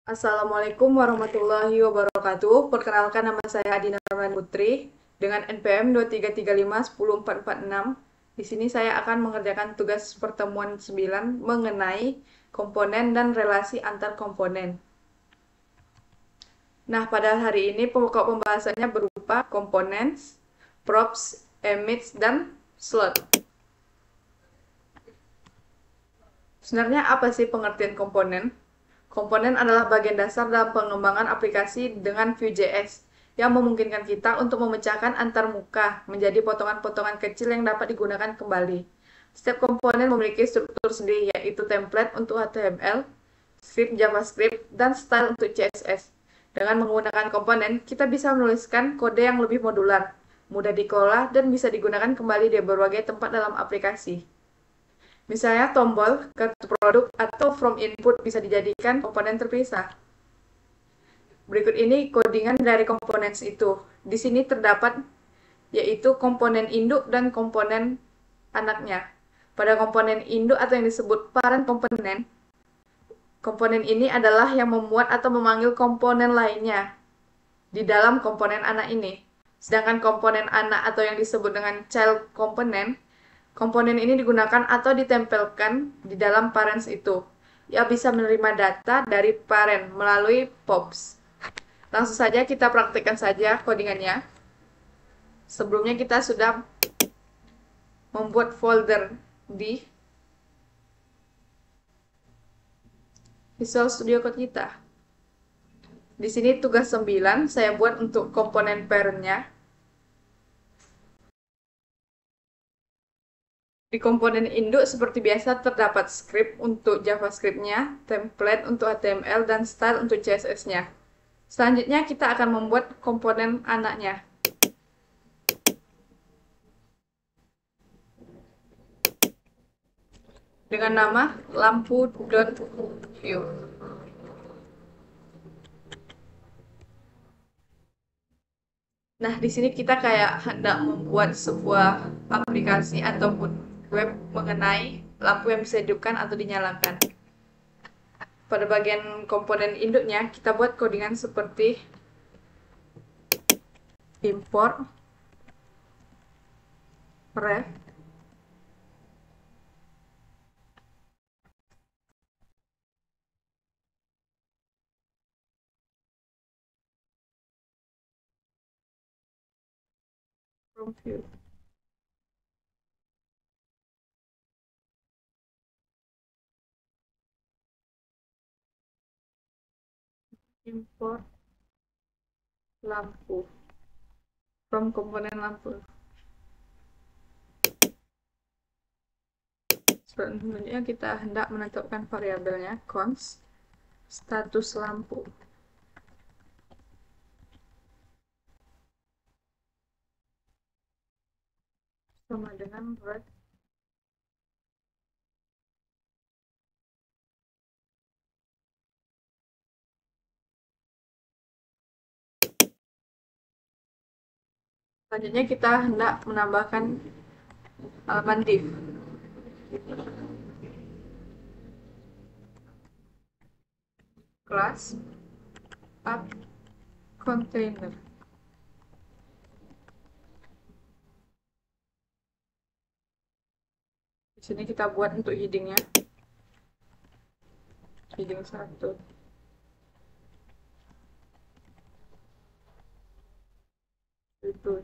Assalamualaikum warahmatullahi wabarakatuh. Perkenalkan, nama saya Adina Rahman Putri dengan NPM 2335 10446. Di sini saya akan mengerjakan tugas pertemuan 9 mengenai komponen dan relasi antar komponen. Nah, pada hari ini pokok pembahasannya berupa components, props, emits, dan slot. Sebenarnya apa sih pengertian komponen? Komponen adalah bagian dasar dalam pengembangan aplikasi dengan Vue.js yang memungkinkan kita untuk memecahkan antar muka menjadi potongan-potongan kecil yang dapat digunakan kembali. Setiap komponen memiliki struktur sendiri, yaitu template untuk HTML, script JavaScript, dan style untuk CSS. Dengan menggunakan komponen, kita bisa menuliskan kode yang lebih modular, mudah dikelola, dan bisa digunakan kembali di berbagai tempat dalam aplikasi. Misalnya tombol, kartu produk, atau from input bisa dijadikan komponen terpisah. Berikut ini codingan dari komponen itu. Di sini terdapat yaitu komponen induk dan komponen anaknya. Pada komponen induk atau yang disebut parent komponen, komponen ini adalah yang memuat atau memanggil komponen lainnya di dalam komponen anak ini. Sedangkan komponen anak atau yang disebut dengan child komponen, komponen ini digunakan atau ditempelkan di dalam parents itu. Ia bisa menerima data dari parent melalui POPs. Langsung saja kita praktikkan saja codingannya. Sebelumnya kita sudah membuat folder di Visual Studio Code kita. Di sini tugas 9 saya buat untuk komponen parent-nya. Di komponen induk seperti biasa terdapat script untuk JavaScript-nya, template untuk HTML, dan style untuk CSS-nya. Selanjutnya kita akan membuat komponen anaknya. Dengan nama lampu.view. Nah, di sini kita kayak hendak membuat sebuah aplikasi ataupun web mengenai lampu yang bisa dihidupkan atau dinyalakan. Pada bagian komponen induknya, kita buat codingan seperti import ref from view. Import lampu from komponen lampu. Selanjutnya kita hendak menentukan variabelnya const status lampu. Sama dengan red selanjutnya kita hendak menambahkan halaman div class app container. Di sini kita buat untuk headingnya, heading 1. Itu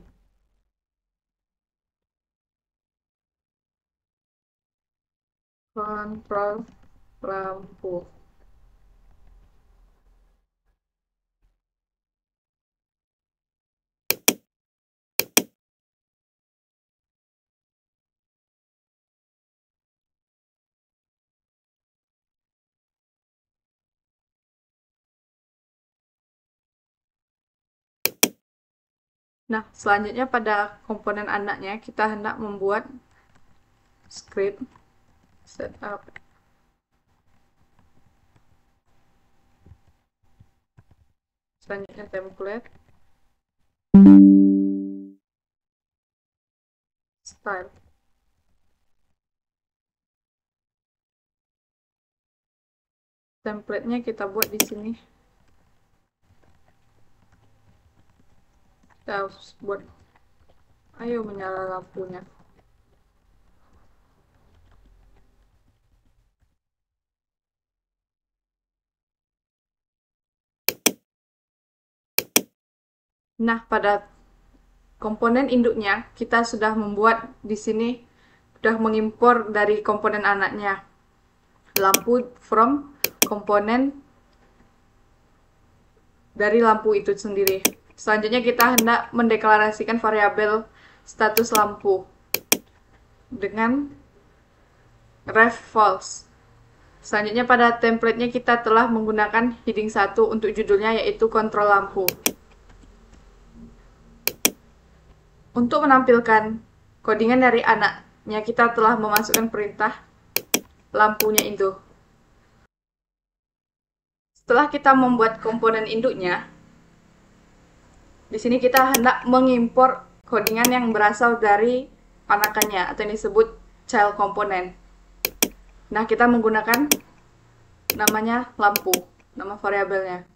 kontrol lampu. Nah, selanjutnya pada komponen anaknya kita hendak membuat script setup. Selanjutnya template, style. template-nya kita buat di sini. Kita harus buat, ayo menyala lampunya. Nah, pada komponen induknya kita sudah membuat di sini, sudah mengimpor dari komponen anaknya lampu from komponen dari lampu itu sendiri. Selanjutnya kita hendak mendeklarasikan variabel status lampu dengan ref false. Selanjutnya pada template-nya kita telah menggunakan heading 1 untuk judulnya, yaitu kontrol lampu. Untuk menampilkan codingan dari anaknya, kita telah memasukkan perintah lampunya itu. Setelah kita membuat komponen induknya, di sini kita hendak mengimpor codingan yang berasal dari anakannya atau yang disebut child component. Nah, kita menggunakan namanya lampu, nama variabelnya.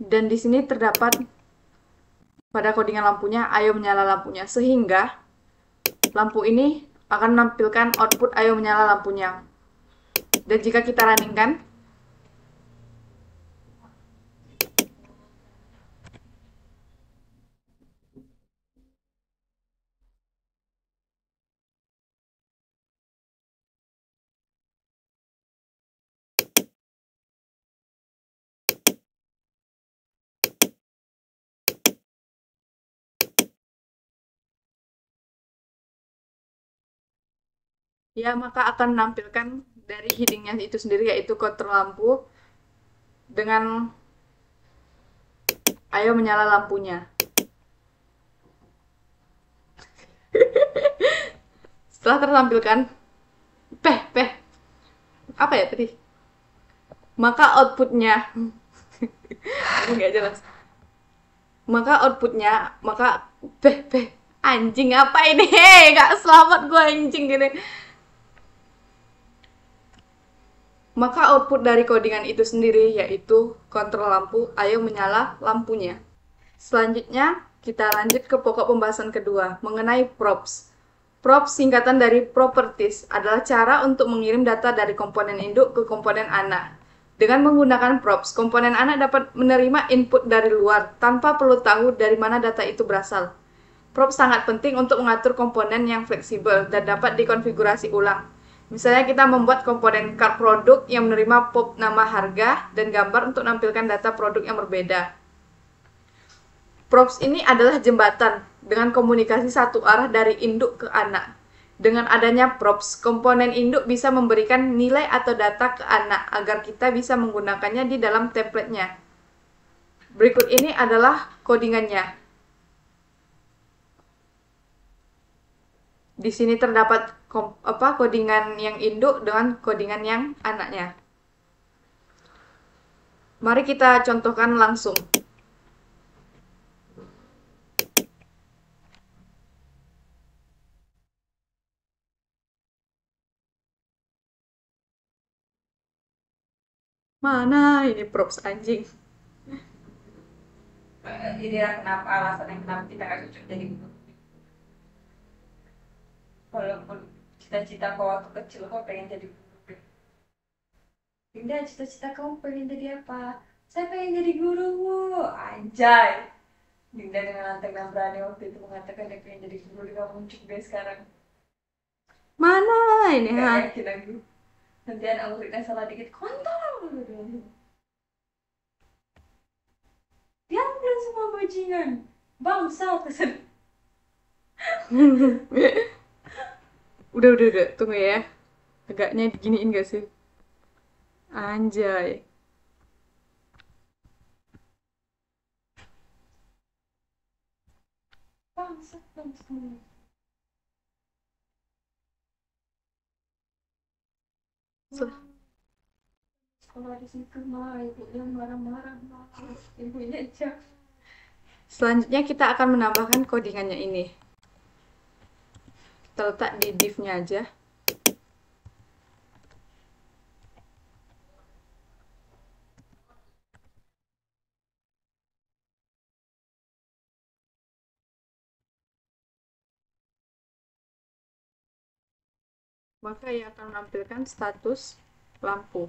Dan di sini terdapat pada codingan lampunya, ayo menyala lampunya, sehingga lampu ini akan menampilkan output ayo menyala lampunya. Dan jika kita runningkan, ya maka akan menampilkan dari headingnya itu sendiri, yaitu kontrol lampu dengan ayo menyala lampunya. Setelah tertampilkan apa ya tadi, maka outputnya ini nggak jelas, maka anjing apa ini, hei gak selamat gue anjing gini. Maka output dari codingan itu sendiri yaitu kontrol lampu ayo menyala lampunya. Selanjutnya kita lanjut ke pokok pembahasan kedua mengenai props. Props singkatan dari properties adalah cara untuk mengirim data dari komponen induk ke komponen anak. Dengan menggunakan props, komponen anak dapat menerima input dari luar tanpa perlu tahu dari mana data itu berasal. Props sangat penting untuk mengatur komponen yang fleksibel dan dapat dikonfigurasi ulang. Misalnya kita membuat komponen card produk yang menerima pop nama harga dan gambar untuk menampilkan data produk yang berbeda. Props ini adalah jembatan dengan komunikasi satu arah dari induk ke anak. Dengan adanya props, komponen induk bisa memberikan nilai atau data ke anak agar kita bisa menggunakannya di dalam template-nya. Berikut ini adalah codingannya. Di sini terdapat codingan yang induk dengan codingan yang anaknya. Mari kita contohkan langsung. Mana ini props anjing? Ini kenapa alasan yang kenapa kita gak cocok jadi guru. Walaupun cita-cita kau waktu kecil kau pengen jadi guru. Dinda, cita-cita kamu pengen jadi apa? Saya pengen jadi gurumu. Anjay. Dinda dengan lantang dan berani waktu itu mengatakan dia pengen jadi guru, dia muncul deh sekarang. Mana ini Gak yakin lagi. Nanti anak muridnya salah dikit, kontol. Diambil semua bajingan. Bangsa kesan. udah, tunggu ya. Agaknya diginiin gak sih? Anjay. Bangsa. Sekolah di situ mah ibunya marah-marah, ibunya aja. Selanjutnya kita akan menambahkan codingannya ini. Kita letak di div-nya aja. maka ia akan menampilkan status lampu.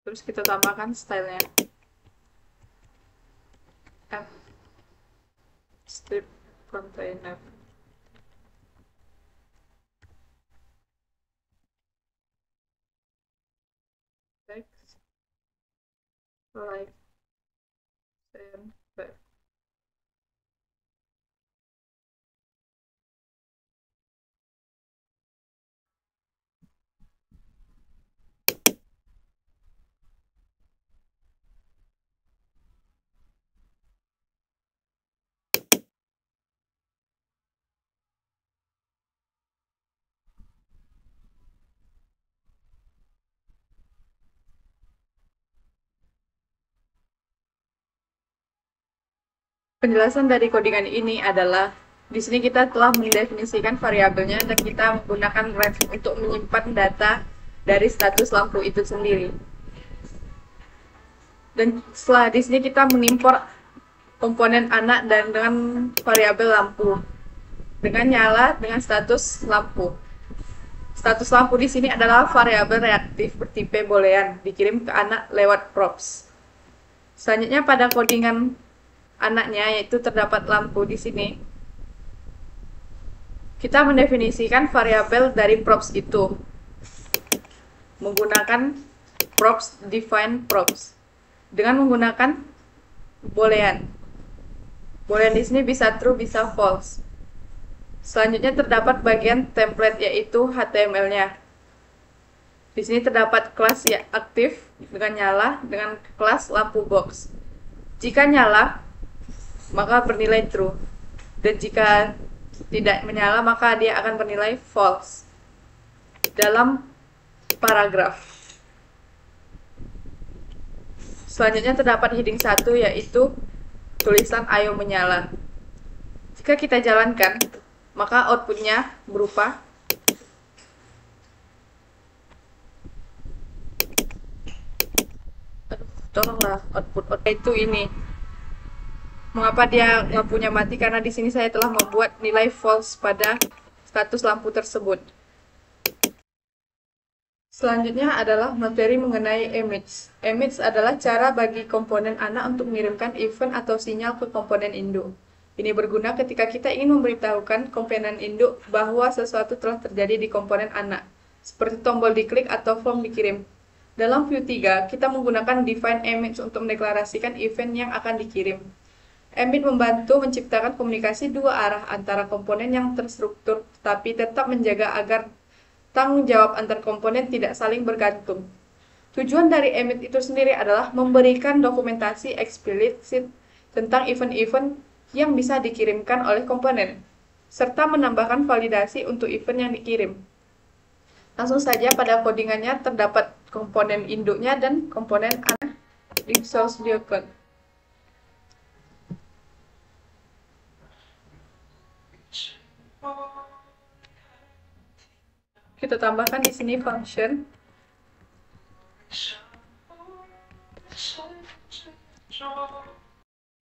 Terus kita tambahkan stylenya. F strip container. Text like and back. Penjelasan dari codingan ini adalah di sini kita telah mendefinisikan variabelnya dan kita menggunakan ref untuk menyimpan data dari status lampu itu sendiri. Dan setelah di sini kita mengimpor komponen anak dan dengan variabel lampu dengan nyala dengan status lampu. Status lampu di sini adalah variabel reaktif bertipe boolean dikirim ke anak lewat props. Selanjutnya pada codingan anaknya yaitu terdapat lampu di sini. Kita mendefinisikan variabel dari props itu menggunakan props define props dengan menggunakan boolean. Boolean di sini bisa true bisa false. Selanjutnya terdapat bagian template yaitu HTML-nya. Di sini terdapat kelas ya aktif dengan nyala dengan kelas lampu box. Jika nyala maka bernilai true dan jika tidak menyala maka dia akan bernilai false dalam paragraf. Selanjutnya terdapat heading 1 yaitu tulisan ayo menyala. Jika kita jalankan maka outputnya berupa tolonglah output itu ini. Mengapa dia lampunya mati? Karena di sini saya telah membuat nilai false pada status lampu tersebut. Selanjutnya adalah materi mengenai image. Image adalah cara bagi komponen anak untuk mengirimkan event atau sinyal ke komponen induk. Ini berguna ketika kita ingin memberitahukan komponen induk bahwa sesuatu telah terjadi di komponen anak, seperti tombol diklik atau form dikirim. Dalam view 3, kita menggunakan define image untuk mendeklarasikan event yang akan dikirim. Emit membantu menciptakan komunikasi dua arah antara komponen yang terstruktur, tetapi tetap menjaga agar tanggung jawab antar komponen tidak saling bergantung. Tujuan dari Emit itu sendiri adalah memberikan dokumentasi eksplisit tentang event-event yang bisa dikirimkan oleh komponen, serta menambahkan validasi untuk event yang dikirim. Langsung saja pada codingannya terdapat komponen induknya dan komponen anak di source code. Kita tambahkan di sini function.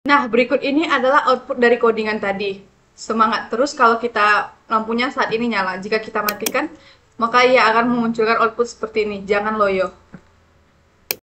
Nah, berikut ini adalah output dari codingan tadi. Semangat terus kalau kita lampunya saat ini nyala. Jika kita matikan, maka ia akan memunculkan output seperti ini. Jangan loyo.